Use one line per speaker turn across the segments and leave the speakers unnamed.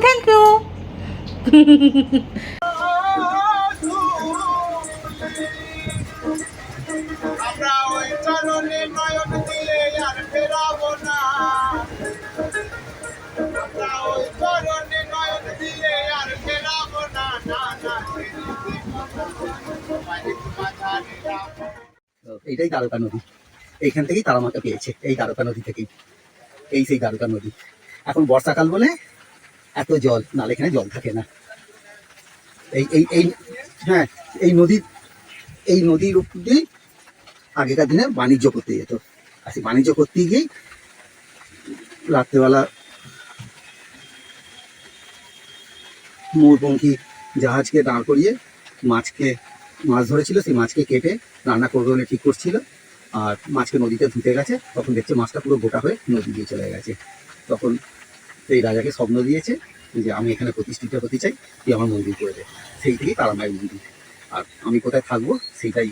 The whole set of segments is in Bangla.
Thank you.
এইটাই দ্বারকা নদী, এইখান থেকেই তারা মাকে পেয়েছে, এই দ্বারকা নদী থেকেই। এই সেই দ্বারকা নদী। এখন বর্ষাকাল বলে এত জল, নালে এখানে জল থাকে না। এই এই এই হ্যাঁ, এই নদীর উপর দিয়ে আগেকার দিনে বাণিজ্য করতে যেত। আর সেই বাণিজ্য করতে গিয়েই রাত্রেবেলা ময়ূরপঙ্খী জাহাজকে দাঁড় করিয়ে মাছ ধরেছিল, সেই মাছকে কেটে রান্না করবে বলে ঠিক করছিল। আর মাছকে নদীতে ধুতে গেছে, তখন দেখছে মাছটা পুরো গোটা হয়ে নদী দিয়ে চলে গেছে। তখন সেই রাজাকে স্বপ্ন দিয়েছে যে আমি এখানে প্রতিষ্ঠিত হতে চাই, তুই আমার মন্দির করে দে। সেই থেকেই তারা মায়ের মন্দির। আর আমি কোথায় থাকবো সেইটাই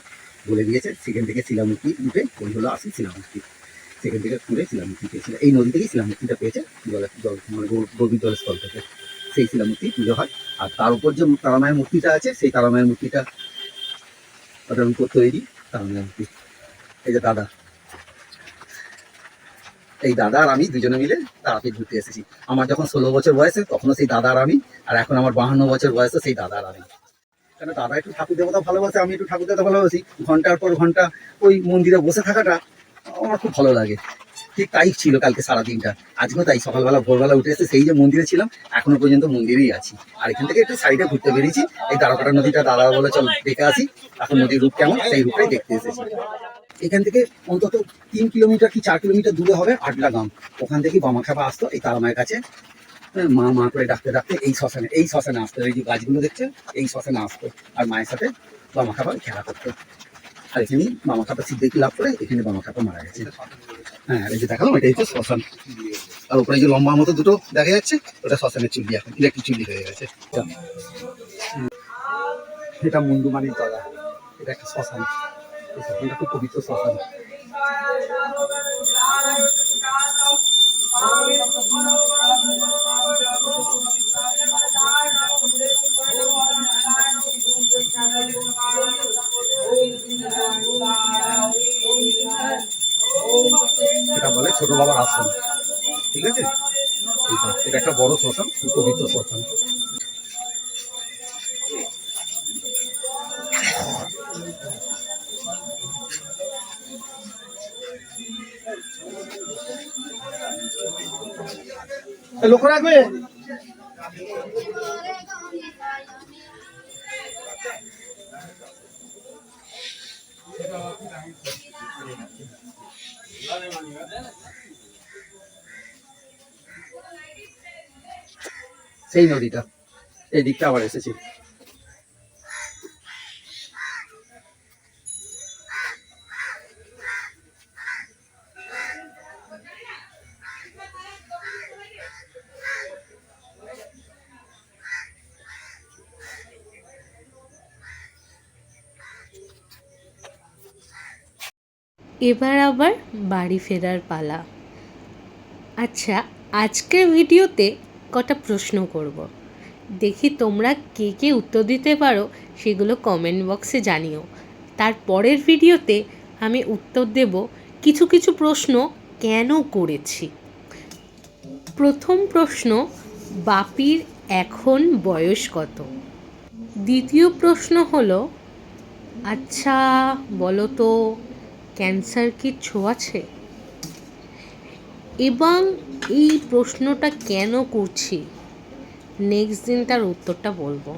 বলে দিয়েছে। সেখান থেকে শিলামূর্তি উঠে ওই হলো আসল শিলামূর্তি। সেখান থেকে ঘুরে শিলামূর্তি পেয়েছিল, এই নদী থেকেই শিলামূর্তিটা পেয়েছে, জল মানে গভীর জলস্থল থেকে। সেই শিলামূর্তি পুজো হয়। আর তার উপর যে তারামায়ের মূর্তিটা আছে, সেই তারামায়ের মূর্তিটা ওটার উপর তৈরি তারামায়ের মূর্তি। এই যে দাদা, এই দাদা আর আমি দুজনে মিলে তারাপীঠ ঘুরতে এসেছি। আমার যখন 16 বছর বয়সে, তখনও সেই দাদা আর আমি, আর এখন আমার 52 বছর বয়সে সেই দাদা আর আমি। কেন দাদা একটু ঠাকুর দেবতা ভালোবাসে, আমি একটু ঠাকুর দেবতা ভালোবাসি। ঘন্টার পর ঘন্টা ওই মন্দিরে বসে থাকাটা আমার খুব ভালো লাগে। ঠিক তাই ছিল কালকে সারাদিনটা, আজকেও তাই। সকালবেলা ভোরবেলা উঠে এসে সেই যে মন্দিরে ছিলাম, এখনো পর্যন্ত মন্দিরেই আছি। আর এখান থেকে একটু সাইডে ঘুরতে বেরিয়েছি, এই দ্বারকাটা নদীটা দাদা বলে চল দেখে আসি, এখন নদীর রূপ কেমন সেই রূপটাই দেখতে এসেছি। এখান থেকে অন্তত 3 কিলোমিটার কি 4 কিলোমিটার দূরে হবে আটলা গ্রাম। ওখান থেকে বামাখাপা আসতো এই তারা মায়ের কাছে, মা মা করে ডাকতে ডাকতে এই শ্মশানে আসতো। এই যে গাছগুলো দেখছে, এই শ্মশানে আসতো আর মায়ের সাথে বামাখাপা খেলা করতো। আর এখানেই বামাখাপা সিদ্ধিকে লাভ করে এখানে বামাখাপা মারা গেছে। হ্যাঁ, এই যে দেখালাম এটাই হচ্ছে শ্মশান। আর উপরে যে লম্বা মতো দুটো দেখা যাচ্ছে, ওটা শ্মশানের চুল্লি, এখন ইলেকট্রিক চুল্লি হয়ে গেছে। এটা মুন্ডুমানির তলা, এটা একটা শ্মশান। এই শ্মশানটা খুব পবিত্র শ্মশান। এটা বলে ছোট বাবার আশ্রম, ঠিক আছে। এটা একটা বড় শ্মশান, পবিত্র শ্মশান। লক্ষ্য রাখবে। সেই নদীটা এই দিকটা আবার এসেছি।
এবার আবার বাড়ি ফেরার পালা। আচ্ছা, আজকের ভিডিওতে কটা প্রশ্ন করব, দেখি তোমরা কে কে উত্তর দিতে পারো, সেগুলো কমেন্ট বক্সে জানিও। তারপরের ভিডিওতে আমি উত্তর দেব কিছু কিছু প্রশ্ন কেন করেছি। প্রথম প্রশ্ন, বাপির এখন বয়স কত? দ্বিতীয় প্রশ্ন হলো, আচ্ছা বলো তো, ক্যান্সার কি ছোঁয়াছে? এবং এই প্রশ্নটা কেন করছি, নেক্সট দিন তার উত্তরটা বলবো।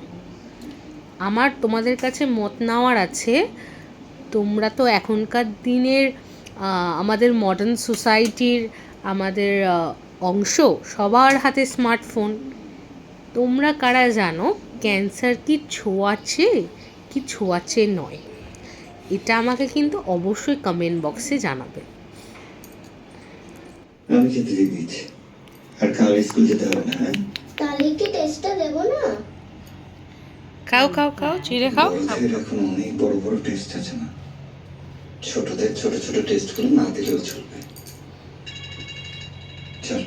আমার তোমাদের কাছে মত নেওয়ার আছে। তোমরা তো এখনকার দিনের আমাদের মডার্ন সোসাইটির আমাদের অংশ, সবার হাতে স্মার্টফোন। তোমরা কারা জানো ক্যান্সার কি ছোঁয়াচে কি ছোঁয়াচে নয়? এটা আমাকে কিন্তু অবশ্যই কমেন্ট বক্সে জানাবে।
আমি খেতে দিচ্ছি, আর কাল স্কুল যেতে হবে না। হ্যাঁ,
কালকে কি টেস্টটা দেব না?
খাও খাও খাও, চিড়ে খাও।
বড়দের এখন অনেক বড় বড় টেস্ট আছে না, ছোটদের ছোট ছোট টেস্ট গুলো না দিলেও চলবে। চল।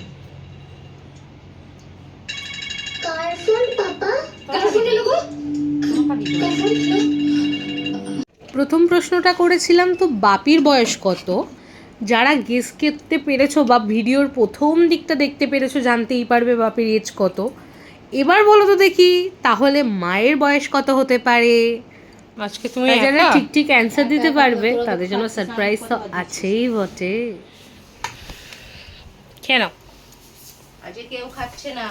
কার ফোন পাপা? কার ফোনে নেবো? কার ফোন?
প্রথম প্রশ্নটা করেছিলাম তো বাপির বয়স কত। যারা গেস করতে পেরেছো বা ভিডিওর প্রথম দিকটা দেখতে পেরেছো জানতেই পারবে বাপির এজ কত। এবার বলো তো দেখি তাহলে মায়ের বয়স কত হতে পারে।
আজকে তুমি
তাই যারা
একা?
ঠিক ঠিক অ্যান্সার দিতে পারবে তাদের জন্য সারপ্রাইজ তো আছেই বটে।
কেন?
আজকে কেউ খাচ্ছে না,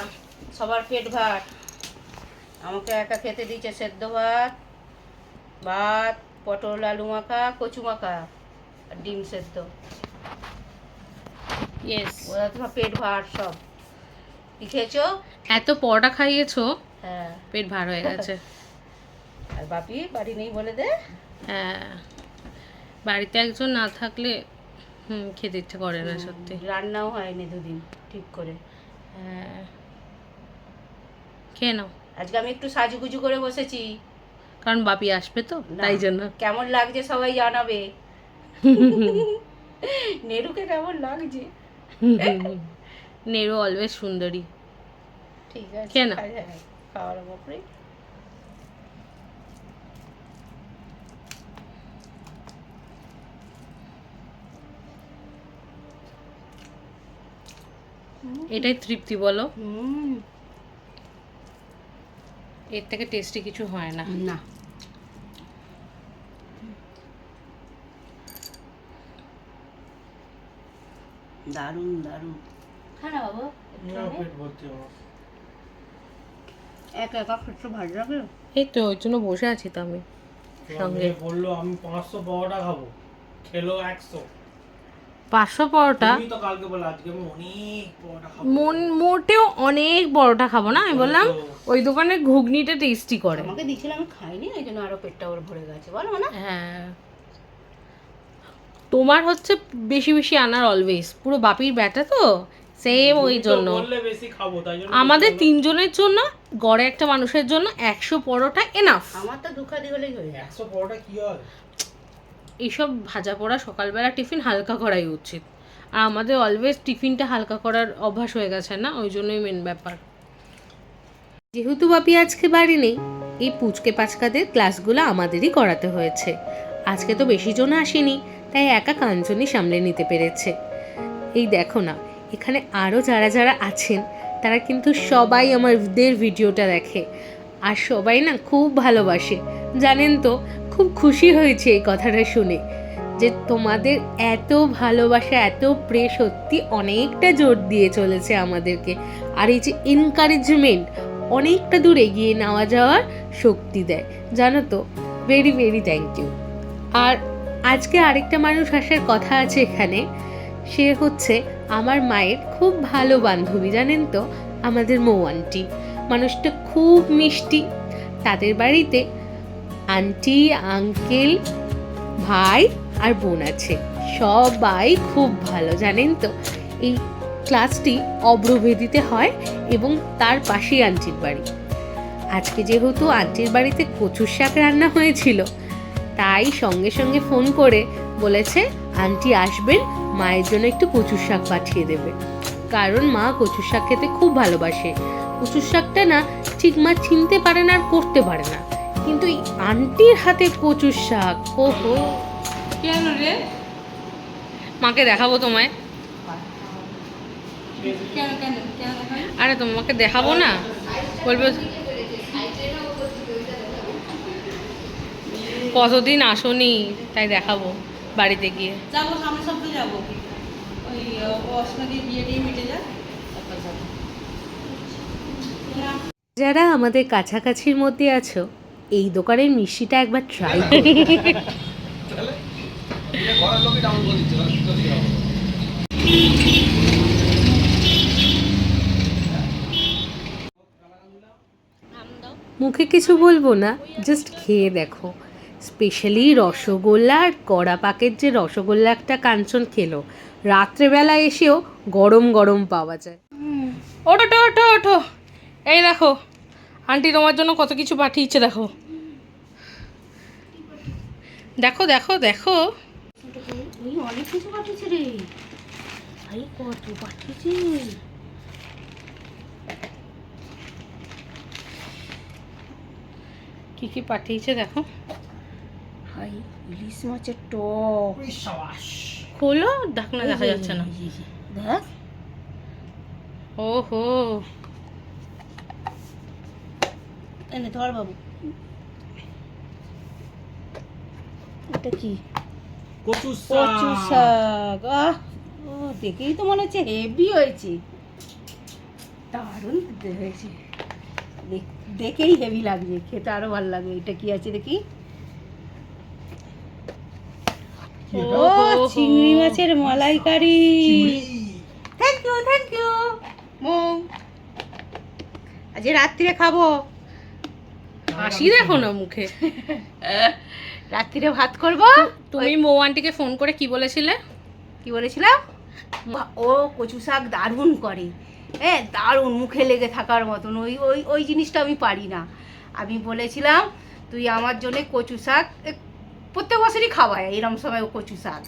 সবার পেট ভাত। আমাকে একা খেতে দিচ্ছে সেদ্ধ ভাত, ভাত, পটল আলু মাখা, কচু মাখা আর ডিম সেদ্ধ।
ইয়েস,
ওরা তোমার পেট ভাত সব। কি খেয়েছো?
এত পরোটা খাইয়েছো
হ্যাঁ।
পেট ভার হয়ে গেছে।
আর বাপি বাড়ি নেই বলে দে।
হ্যাঁ, বাড়িতে একজন না থাকলে খেতে ইচ্ছে করে না সত্যি।
রান্নাও হয়নি দুদিন ঠিক করে।
হ্যাঁ, খেয়ে নাও,
আজকে আমি একটু সাজুগুজু করে বসেছি।
কারণ বাপি আসবে তো
না,
তাই জন্য।
কেমন লাগছে সবাই জানাবে। নেরুকে কেমন লাগছে?
নেরু অলওয়েজ সুন্দরী।
ঠিক আছে,
কেন?
হ্যাঁ, খাওয়ার ব্যাপারে।
এটাই তৃপ্তি বলো,
হুম,
এর থেকে টেস্টি কিছু হয় না।
না দারুণ দারুণ। খা না বাবা, একা একা খেতে ভালো লাগে।
এই তো ওই জন্য বসে আছি তো আমি সঙ্গে।
বললো আমি 500 পরোটা খাবো, খেলো 100।
500 পরোটা?
তুমি তো কালকে বলে আজকে আমি অনেক পরোটা খাবো।
মোটেও অনেক পরোটা খাবো না, আমি বললাম ওই দোকানের ঘুগনিটা টেস্টি করে।
আমাকে দিয়েছিল, আমি খাইনি, এই জন্য আরো পেটটা ওর ভরে গেছে, বলো না?
হ্যাঁ, তোমার হচ্ছে বেশি বেশি আনার অলওয়েজ, পুরো বাপির ব্যাটা তো সেম, ওই
তুমি তো
জন্য।
বললে বেশি খাবো, তাই জন্য
আমাদের
বেশি
3 জনের জন্য, গড়ে একটা মানুষের জন্য 100 পরোটা এনাফ।
আমার তো দুখাদি হলেই হয়ে যায়।
100 পরোটা কি হয়?
এইসব ভাজা পোড়া সকালবেলা টিফিন হালকা করাই উচিত। আর আমাদের অলওয়েজ টিফিনটা হালকা করার অভ্যাস হয়ে গেছে না, ওই জন্যই মেন ব্যাপার। যেহেতু বাপি আজকে বাড়ি নেই, এই পুচকে পাচকাদের ক্লাসগুলো আমাদেরই করাতে হয়েছে। আজকে তো বেশি জন আসেনি, তাই একা কাঞ্চনই সামলে নিতে পেরেছে। এই দেখো না, এখানে আরও যারা যারা আছেন তারা কিন্তু সবাই আমাদের ভিডিওটা দেখে, আর সবাই না খুব ভালোবাসে। জানেন তো, খুব খুশি হয়েছে এই কথাটা শুনে যে তোমাদের এত ভালোবাসা, এত প্রেম সত্যি অনেকটা জোর দিয়ে চলেছে আমাদেরকে। আর এই যে এনকারেজমেন্ট অনেকটা দূর এগিয়ে নেওয়া যাওয়ার শক্তি দেয়, জানো তো। Very very thank you. আর আজকে আরেকটা মানুষ আসার কথা আছে এখানে, সে হচ্ছে আমার মায়ের খুব ভালো বান্ধবী, জানেন তো, আমাদের মৌ আন্টি। মানুষটা খুব মিষ্টি। তাদের বাড়িতে আন্টি, আঙ্কেল, ভাই আর বোন আছে, সবাই খুব ভালো, জানেন তো। এই ক্লাসটি অব্রভেদিতে হয় এবং তার পাশেই আন্টির বাড়ি। আজকে যেহেতু আন্টির বাড়িতে কচুর শাক রান্না হয়েছিল, তাই সঙ্গে সঙ্গে ফোন করে বলেছে আন্টি আসবেন, মায়ের জন্য একটু কচুর শাক পাঠিয়ে দেবে। কারণ মা কচুর শাক খেতে খুব ভালোবাসে। কচুর শাকটা না ঠিক মা চিনতে পারে না আর করতে পারে না, কিন্তু এই আন্টির হাতে কচুর শাক, ওহো।
কেন রে?
মাকে দেখাবো তোমায়।
কেন কেন কেন দেখাবি?
আরে তোমাকে দেখাবো না, বলবে কতদিন আসোনি, তাই দেখাবো বাড়িতে গিয়ে।
যাবো, সামনের সপ্তাহে যাবো। ওই অসনাদির বিয়ে দিয়ে মিটে যাক, তারপর যাবো।
যারা আমাদের কাছাকাছির মধ্যে আছো, এই দোকানের মিষ্টিটা একবার ট্রাই করো। মুখে কিছু বলবো না, জাস্ট খেয়ে দেখো। স্পেশালি রসগোল্লা আর কড়া পাকের যে রসগোল্লা একটা কাঞ্চন খেলো, রাত্রেবেলা এসেও গরম গরম পাওয়া যায়।
ওঠো ওঠো ওঠো ওঠো, এই দেখো আন্টি তোমার জন্য কত কিছু পাঠিয়েছে, দেখো দেখো দেখো দেখো।
এই অনেক কিছু পাঠিয়েছে রে, ভাই কত পাঠিয়েছে।
কি কি পাঠিয়েছে দেখো।
হাই, ইলিশ মাছের টক।
খোলো, দেখ না, দেখা যাচ্ছে না।
দেখ,
ওহো,
এনে ধর বাবু। এটা কি?
কচু
কচু শাক। আহ, ও দেখেই তো মনে হচ্ছে হেভি হয়েছে, দারুণ খেতে হয়েছে। দেখেই হেভি লাগছে, খেতে আরো ভালো লাগবে। এটা কি আছে দেখি। ও, চিংড়ি মাছের মালাইকারি। থ্যাংক ইউ, থ্যাংক ইউ মৌ। আজ রাত্রিরে খাবো।
হাসি দেখো না মুখে।
রাত্রিরে ভাত করবো।
তুমি মৌ আন্টিকে ফোন করে কি বলেছিলে?
কি বলেছিলাম? ও কচু শাক দারুণ করে, হ্যাঁ দারুণ, মুখে লেগে থাকার মতন। ওই ওই ওই জিনিসটা আমি পারি না। আমি বলেছিলাম তুই আমার জন্য কচু শাক, প্রত্যেক বছরই খাওয়ায় এরম সময় ও কচু শাক।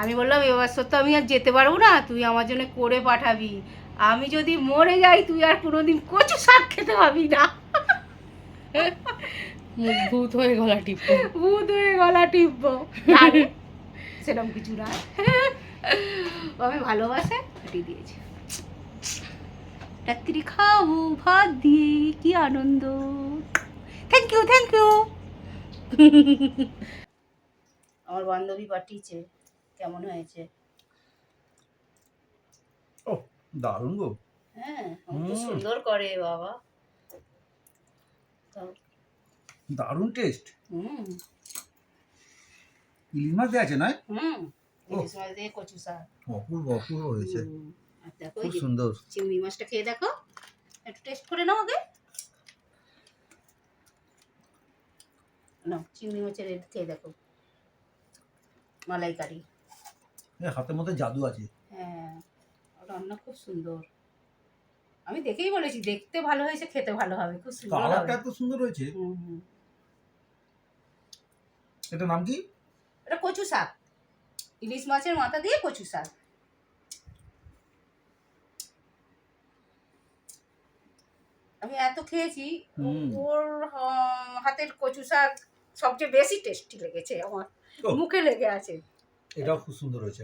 আমি বললাম এবার তো আমি আর যেতে পারবো না, তুই আমার জন্য করে পাঠাবি। আমি যদি মরে যাই তুই আর কোনোদিন কচু শাক খেতে পাবি না।
মুখ ভূত হয়ে গলা টিপো।
ভূত হয়ে গলা টিপবো, সেরকম কিছু না। ও আমি ভালোবাসে পাঠিয়ে দিয়েছি। রাত্রি খাবো ভাত দিয়ে, কি আনন্দ। Thank you, thank you. আমার বান্ধবী পাঠিয়েছে, কেমন হয়েছে?
ও দারুণ গো।
হ্যাঁ, খুব সুন্দর করে বাবা।
দারুণ টেস্ট।
হুম
ইলিশ মাছ দিয়ে আছে নয়?
হুম, ইলিশ মাছ দিয়ে কচু শাক।
অপূর্ব অপূর্ব হয়েছে,
আর দেখো
খুব
এই যে
সুন্দর।
চিংড়ি মাছটা খেয়ে দেখো, একটু টেস্ট করে নাও আগে। না, চিংড়ি মাছের এটা খেয়ে দেখো, মালাইকারি।
হাতের মধ্যে জাদু আছে।
হ্যাঁ, রান্না খুব সুন্দর। আমি দেখেই বলেছি দেখতে ভালো হয়েছে, খেতে ভালো হবে, খুব সুন্দর হবে।
কালারটা এত সুন্দর হয়েছে। এটা নাম কি?
এটা কচু শাক, ইলিশ মাছের মাথা দিয়ে কচু শাক। আমি এত খেয়েছি, ওর হাতের কচু শাক সবচেয়ে বেশি টেস্টি লেগেছে আমার, মুখে লেগে আছে।
এটাও খুব সুন্দর হয়েছে,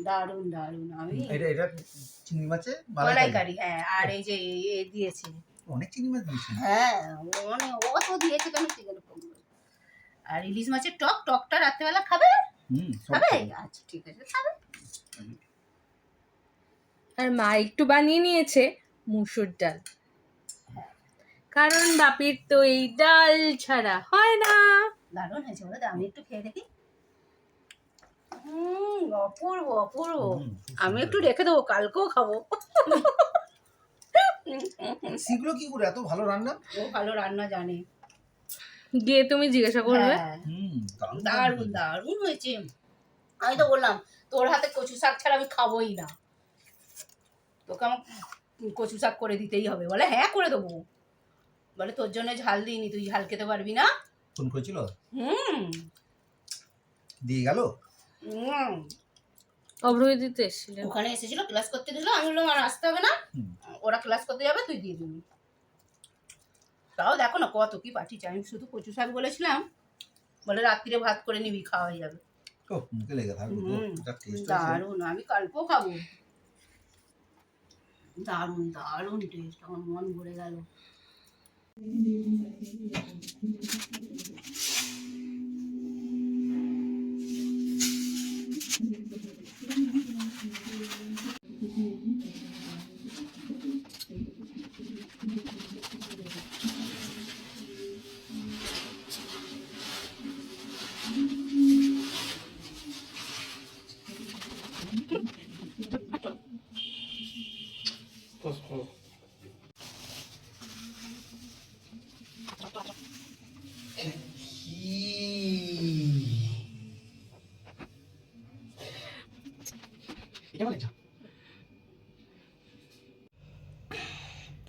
দারুণ দারুণ। আমি
এটা চিংড়ি মাছে
মালাইকারি, হ্যাঁ, আর এই যে এ দিয়েছে,
অনেক চিংড়ি মাছ দিয়েছে।
হ্যাঁ অনেক, অত দিয়েছে কেন চিকেন। আর ইলিশ মাছের টক, টকটা রাত্রেবেলা খাবে? খাবে? আচ্ছা ঠিক আছে, খাবে।
আর মা একটু বানিয়ে নিয়েছে মুসুর ডাল, কারণ বাপির তো এই ডাল ছাড়া হয় না।
দারুণ হয়েছে বলে, আমি একটু খেয়ে দেখি। অপূর্ব অপূর্ব। আমি একটু রেখে দেবো, কালকেও খাবো।
শিখলো কি করে এত ভালো রান্না?
ও ভালো রান্না জানে।
গিয়ে তুমি জিজ্ঞাসা করবে।
হ্যাঁ, দারুণ দারুণ হয়েছে। আমি তো বললাম তোর হাতে কচু শাক ছাড়া আমি খাবোই না, তোকে আমার কচু শাক করে দিতেই হবে। বলে হ্যাঁ করে দেবো। বলে তোর জন্য ঝাল দিইনি, তুই ঝাল খেতে পারবি না।
ফোন করেছিল,
হুম
দিয়ে গেল।
অভ্রই দিতে এসেছিলেন।
ওখানে এসেছিল, ক্লাস করতে দিল। আমি বললাম আর আসতে হবে না, ওরা ক্লাস করতে যাবে, তুই দিয়ে দিবি। তাও দেখো না কত কি পাঠিয়েছে। আমি শুধু কচু শাক বলেছিলাম, বলে রাত্রিরে ভাত করে নিবি, খাওয়া হয়ে যাবে।
মুখে লেগে থাকবে, এটা টেস্ট আছে।
দারুণ, আমি কালকেও খাবো। দারুণ দারুণ টেস্ট, আমার মন ভরে গেল।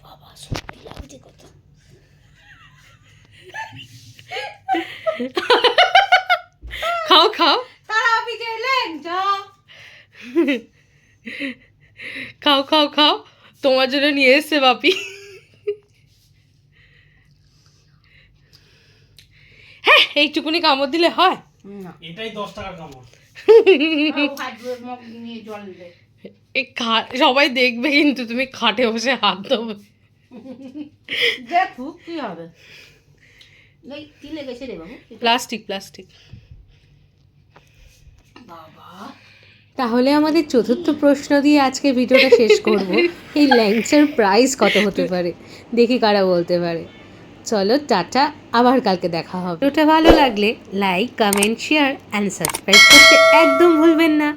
বাবা সত্যি লাগছে কত।
খাও খাও
তারা আপনি গেলেন যা।
খাও খাও খাও, তোমার জন্য নিয়ে এসছে বাপি। এইটুকুনি কামড় দিলে হয়?
না
এটাই 10 টাকার কামড়।
হাত ধুয়ে মগ নিয়ে জল দে।
এই সবাই দেখবে কিন্তু তুমি খাটে বসে হাত দেবে।
দেখু কি হবে। এই কি লেগেছে রে বাবু?
Plastic plastic.
বাবা
তাহলে আমাদের চতুর্থ প্রশ্ন দিয়ে আজকে ভিডিওটা শেষ করব। এই ল্যাংচার প্রাইস কত হতে পারে দেখি কারা বলতে পারে। চলো টাটা, আবার কালকে দেখা হবে। ভিডিওটা ভালো লাগলে like, comment, share and subscribe করতে একদম ভুলবেন না।